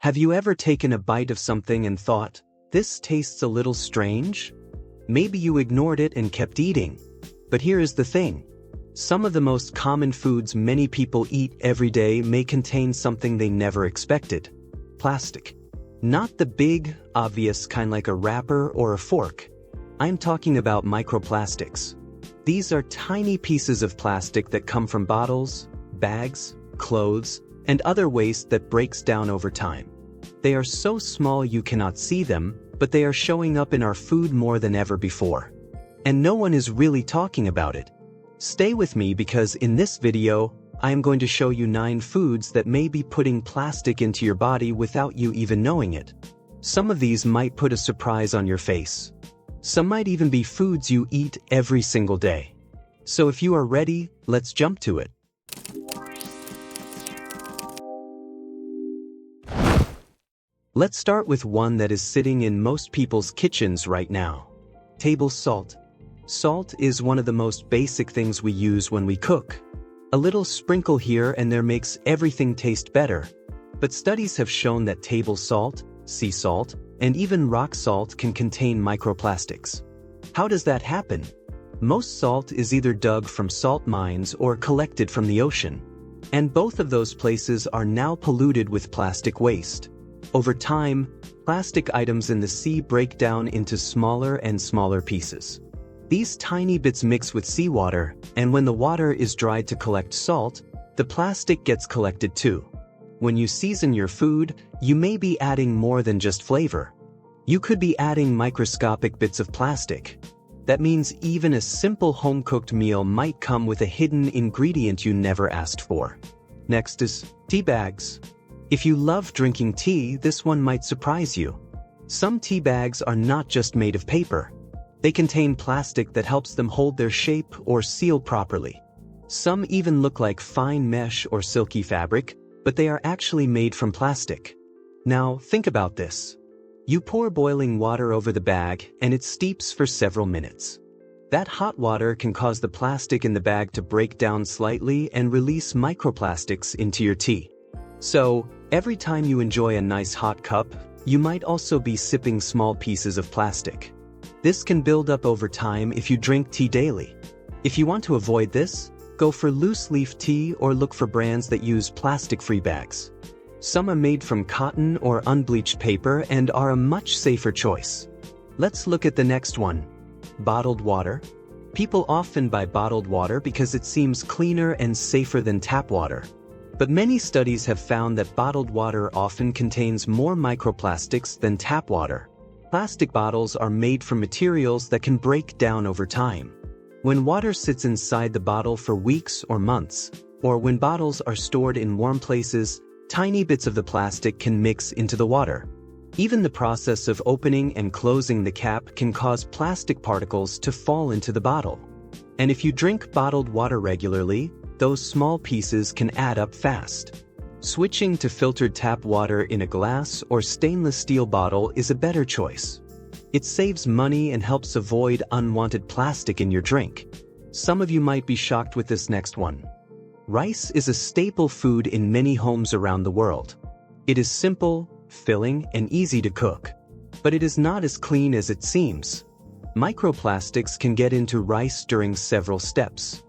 Have you ever taken a bite of something and thought, this tastes a little strange? Maybe you ignored it and kept eating. But here is the thing. Some of the most common foods many people eat every day may contain something they never expected. Plastic. Not the big, obvious kind like a wrapper or a fork. I'm talking about microplastics. These are tiny pieces of plastic that come from bottles, bags, clothes, and other waste that breaks down over time. They are so small you cannot see them, but they are showing up in our food more than ever before. And no one is really talking about it. Stay with me because in this video, I am going to show you 9 foods that may be putting plastic into your body without you even knowing it. Some of these might put a surprise on your face. Some might even be foods you eat every single day. So if you are ready, let's jump to it. Let's start with one that is sitting in most people's kitchens right now. Table salt. Salt is one of the most basic things we use when we cook. A little sprinkle here and there makes everything taste better. But studies have shown that table salt, sea salt, and even rock salt can contain microplastics. How does that happen? Most salt is either dug from salt mines or collected from the ocean. And both of those places are now polluted with plastic waste. Over time, plastic items in the sea break down into smaller and smaller pieces. These tiny bits mix with seawater, and when the water is dried to collect salt, the plastic gets collected too. When you season your food, you may be adding more than just flavor. You could be adding microscopic bits of plastic. That means even a simple home-cooked meal might come with a hidden ingredient you never asked for. Next is tea bags. If you love drinking tea, this one might surprise you. Some tea bags are not just made of paper. They contain plastic that helps them hold their shape or seal properly. Some even look like fine mesh or silky fabric, but they are actually made from plastic. Now, think about this. You pour boiling water over the bag and it steeps for several minutes. That hot water can cause the plastic in the bag to break down slightly and release microplastics into your tea. So, every time you enjoy a nice hot cup, you might also be sipping small pieces of plastic. This can build up over time if you drink tea daily. If you want to avoid this, go for loose leaf tea or look for brands that use plastic-free bags. Some are made from cotton or unbleached paper and are a much safer choice. Let's look at the next one. Bottled water. People often buy bottled water because it seems cleaner and safer than tap water. But many studies have found that bottled water often contains more microplastics than tap water. Plastic bottles are made from materials that can break down over time. When water sits inside the bottle for weeks or months, or when bottles are stored in warm places, tiny bits of the plastic can mix into the water. Even the process of opening and closing the cap can cause plastic particles to fall into the bottle. And if you drink bottled water regularly, those small pieces can add up fast. Switching to filtered tap water in a glass or stainless steel bottle is a better choice. It saves money and helps avoid unwanted plastic in your drink. Some of you might be shocked with this next one. Rice is a staple food in many homes around the world. It is simple, filling, and easy to cook. But it is not as clean as it seems. Microplastics can get into rice during several steps.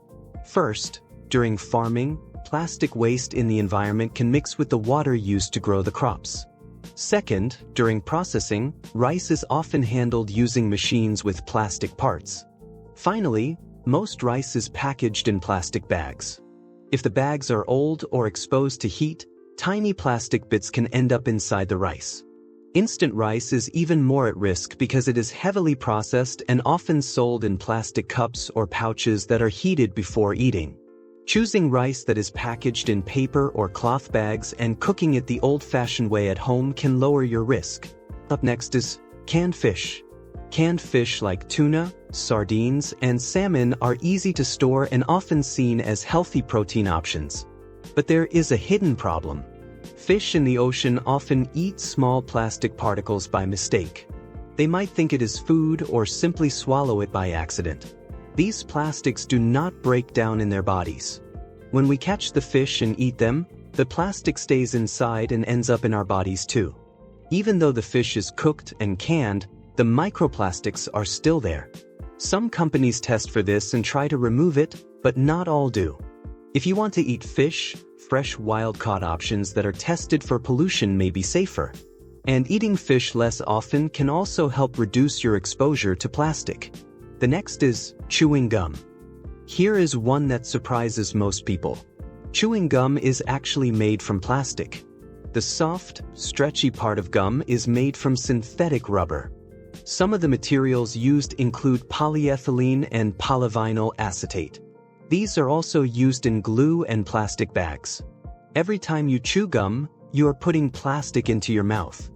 First, during farming, plastic waste in the environment can mix with the water used to grow the crops. Second, during processing, rice is often handled using machines with plastic parts. Finally, most rice is packaged in plastic bags. If the bags are old or exposed to heat, tiny plastic bits can end up inside the rice. Instant rice is even more at risk because it is heavily processed and often sold in plastic cups or pouches that are heated before eating. Choosing rice that is packaged in paper or cloth bags and cooking it the old-fashioned way at home can lower your risk. Up next is canned fish. Canned fish like tuna, sardines, and salmon are easy to store and often seen as healthy protein options. But there is a hidden problem. Fish in the ocean often eat small plastic particles by mistake. They might think it is food or simply swallow it by accident. These plastics do not break down in their bodies. When we catch the fish and eat them, the plastic stays inside and ends up in our bodies too. Even though the fish is cooked and canned, the microplastics are still there. Some companies test for this and try to remove it, but not all do. If you want to eat fish, fresh wild-caught options that are tested for pollution may be safer. And eating fish less often can also help reduce your exposure to plastic. The next is chewing gum. Here is one that surprises most people. Chewing gum is actually made from plastic. The soft, stretchy part of gum is made from synthetic rubber. Some of the materials used include polyethylene and polyvinyl acetate. These are also used in glue and plastic bags. Every time you chew gum, you are putting plastic into your mouth.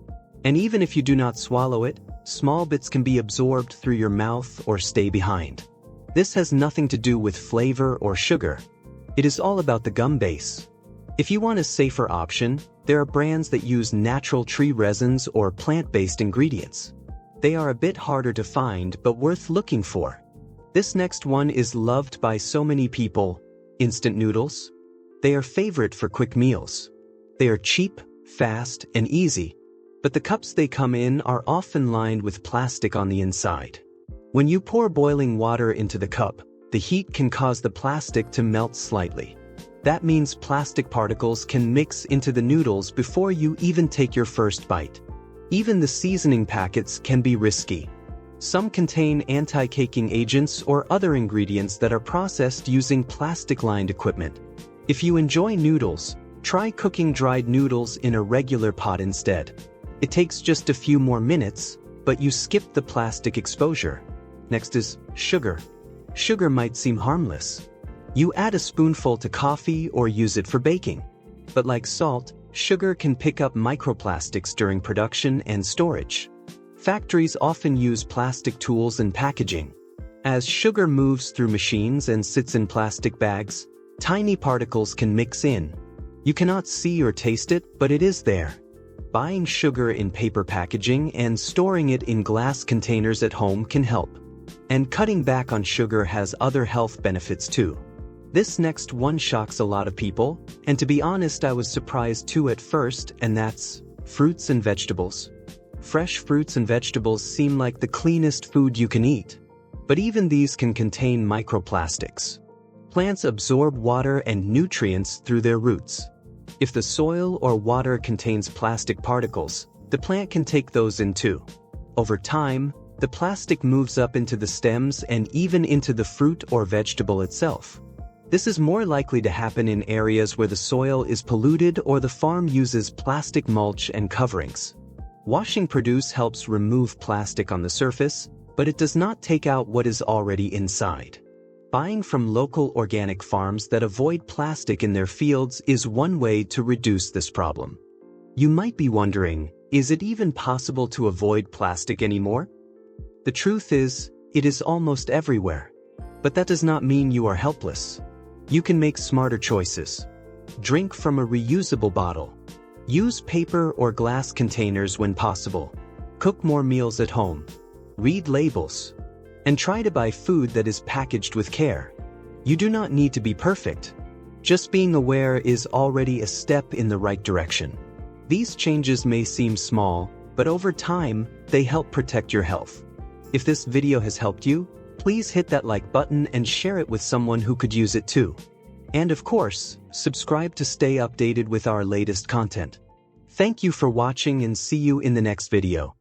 And even if you do not swallow it, small bits can be absorbed through your mouth or stay behind. This has nothing to do with flavor or sugar. It is all about the gum base. If you want a safer option, there are brands that use natural tree resins or plant-based ingredients. They are a bit harder to find but worth looking for. This next one is loved by so many people: instant noodles. They are favorite for quick meals. They are cheap, fast, and easy. But the cups they come in are often lined with plastic on the inside. When you pour boiling water into the cup, the heat can cause the plastic to melt slightly. That means plastic particles can mix into the noodles before you even take your first bite. Even the seasoning packets can be risky. Some contain anti-caking agents or other ingredients that are processed using plastic-lined equipment. If you enjoy noodles, try cooking dried noodles in a regular pot instead. It takes just a few more minutes, but you skip the plastic exposure. Next is sugar. Sugar might seem harmless. You add a spoonful to coffee or use it for baking. But like salt, sugar can pick up microplastics during production and storage. Factories often use plastic tools and packaging. As sugar moves through machines and sits in plastic bags, tiny particles can mix in. You cannot see or taste it, but it is there. Buying sugar in paper packaging and storing it in glass containers at home can help. And cutting back on sugar has other health benefits too. This next one shocks a lot of people, and to be honest, I was surprised too at first, and that's fruits and vegetables. Fresh fruits and vegetables seem like the cleanest food you can eat. But even these can contain microplastics. Plants absorb water and nutrients through their roots. If the soil or water contains plastic particles, the plant can take those in too. Over time, the plastic moves up into the stems and even into the fruit or vegetable itself. This is more likely to happen in areas where the soil is polluted or the farm uses plastic mulch and coverings. Washing produce helps remove plastic on the surface, but it does not take out what is already inside. Buying from local organic farms that avoid plastic in their fields is one way to reduce this problem. You might be wondering, is it even possible to avoid plastic anymore? The truth is, it is almost everywhere. But that does not mean you are helpless. You can make smarter choices. Drink from a reusable bottle. Use paper or glass containers when possible. Cook more meals at home. Read labels. And try to buy food that is packaged with care. You do not need to be perfect. Just being aware is already a step in the right direction. These changes may seem small, but over time, they help protect your health. If this video has helped you, please hit that like button and share it with someone who could use it too. And of course, subscribe to stay updated with our latest content. Thank you for watching and see you in the next video.